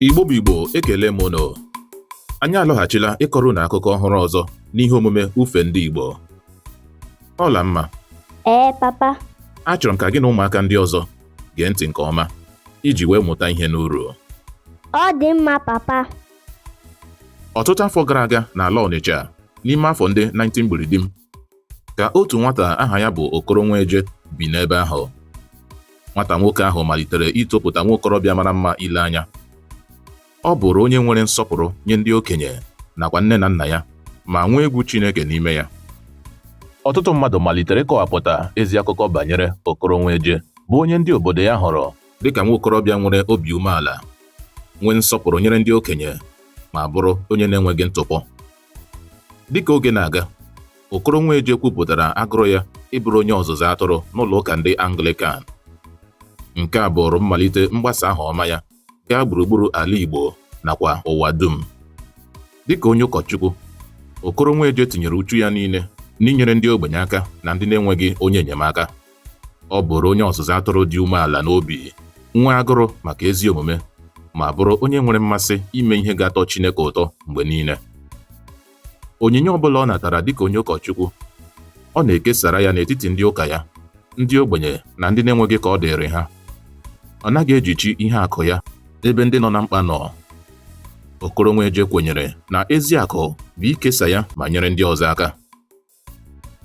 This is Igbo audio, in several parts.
Igbo bụ Igbo, ekele m unu. Anyị alọghachila ịkọrọ unu akụkọ ọhụrụ ọzọ n'ihe omume ufe ndị Igbo. Ọla mma. Papa. Achọrọ m ka gị na ụmụaka ndị ọzọ gee ntị nke ọma iji wee mụta ihe n'uru. Ọ dị mma, Papa. Ọtụtụ afọ gara aga n'ala Ọnịcha, n'ime afọ ndị 19 ka otu nwata aha ya bụ Nweje bi n'ebe ahụ. Nwata nwoke ahụ malitere itopụta nwa okorobịa mara mma ile anya. Ọ bụrụ onye nwere nsọpụrụ nye ndị okenye nakwa nne na nna ya ma nwee egwu Chineke n'ime ya. Ọtụtụ mmadụ malitere ịkọwapụta ezi akụkọ banyere Nweje, bụ onye ndị obodo ya họrọ dịka nwa okorobịa nwere obi umeala, nwee nsọpụrụ nyere ndị okenye ma bụrụ onye na-enweghị ntụpọ. Dịka oge na-aga, Nweje kwupụtara agụrụ ya ịbụrụ onye ọzụzụ atụrụ n'ụlọ ụka ndị Anglican. Nke a bụrụ mmalite mgbasa aha ọma ya gaa gburugburu ala Igbo nakwa ụwa dum. Dịka onye ụkọchukwu, Nweje tinyere uchu ya niile n'inyere ndị ogbenye aka na ndị na-enweghị onye enyemaka. Ọ bụrụ onye ọzụzụ atụrụ dị umeala n'obi, nwee agụrụ maka ezi omume, ma bụrụ onye nwere mmasị ime ihe ga-atọ Chineke ụtọ mgbe niile. Onyinye ọbụla ọ natara dịka onye ụkọchukwu, ọ na-ekesara ya n'etiti ndị ụka ya, ndị ogbenye na ndị na-enweghị ka ọ dịrị ha. Ọ naghị ejichi ihe akụ ya ebe ndị nọ na mkpa nọ. Nweje kwenyere na ezi akụ bụ ikesa ya ma nyere ndị ọzọ aka.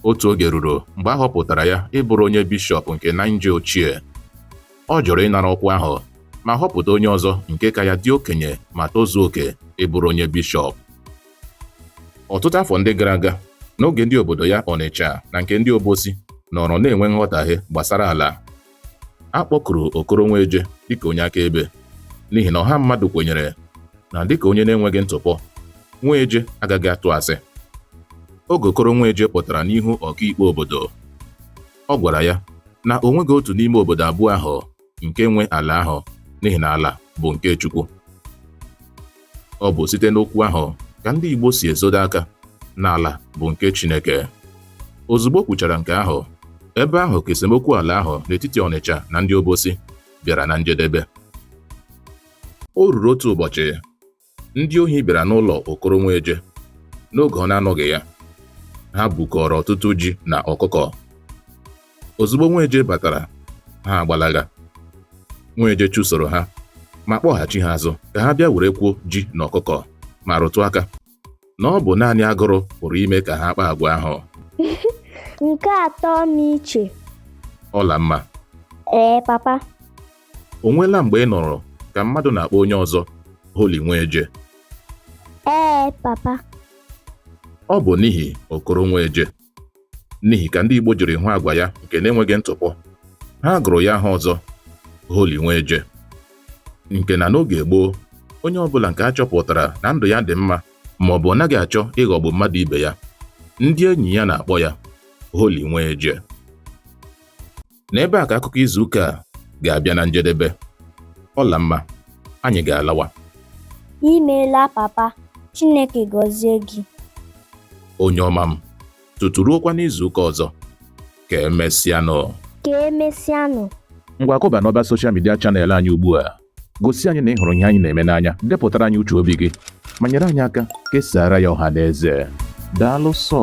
Otu oge ruru mgbe a họpụtara ya ịbụrụ onye bishọp nke Nweje ochie. Ọ jụrụ ịnara ọkwa ahụ ma họpụta onye ọzọ nke ka ya dị okenye ma tozuo oke ịbụrụ onye bishọp. Ọtụtụ afọ ndị gara aga, n'oge ndị obodo ya Ọnịcha na nke ndị Obosi nọrọ na-enwe nghọtahie gbasara ala, a kpọkuru Nweje dịka onye akaebe n'ihi na ọha mmadụ kwenyere na dịka onye na-enweghị ntụpọ, Nweje agaghị atụ asị. Oge Nweje pụtara n'ihu ọkaikpe obodo, ọ gwara ya na o nweghị otu n'ime obodo abụọ ahụ nke nwe ala ahụ n'ihi na ala bụ nke Chukwu. Ọ bụ site n'okwu ahụ ka ndị Igbo si ezodo aka na ala bụ nke Chineke. Ozugbo kwuchara nke ahụ, ebe ahụ ka esemokwu ala ahụ n'etiti Ọnịcha na ndị Obosi bịara na njedebe. O ruru otu ụbọchị, ndị ohi bịara n'ụlọ Nweje n'oge ọ na-anọghị ya. Ha bukọrọ ọtụtụ ji na ọkụkọ. Ozugbo Nweje batara, ha agbalaga. Nweje chụsoro ha ma kpọghachi ha azụ ka ha bịa were kwuo ji na ọkụkọ ma rụtụ aka na ọ bụ naanị agụrụ pụrụ ime ka ha kpaa agwa ahụ. Nke atọ m iche. Ọla mma. Papa. O nweela mgbe ị nọrọ ka mmadụ na-akpọ onye ọzọ Holy Nweje? Papa. Ọ bụ n'ihi Nweje, n'ihi ka ndị Igbo jiri hụ agwa ya nke na-enweghị ntụpọ, ha gụrụ ya aha ọzọ Holy Nweje. Nke na n'oge gboo, onye ọbụla nke a chọpụtara na ndụ ya dị mma ma ọ bụ ọ naghị achọ ịghọgbu mmadụ ibe ya, ndị enyi ya na-akpọ ya Holy Nweje. N'ebe a ka akụkọ izu ụka a ga-abịa na njedebe. Ọla mma, anyị ga-alawa. Imeela, Papa. Chineke gọzie gị. Onye ọma m, tutu ruokwa n'izu ụka ọzọ, ka emesịanụ. Ngwa kụba n'ọba soshal midia chanel anyị ugbu a. Gosi anyị na ị hụrụ ihe anyị na-eme n'anya, depụtara anyị uche obi gị, ma nyere anyị aka kesara ya ọha na eze. Daalụ sọ.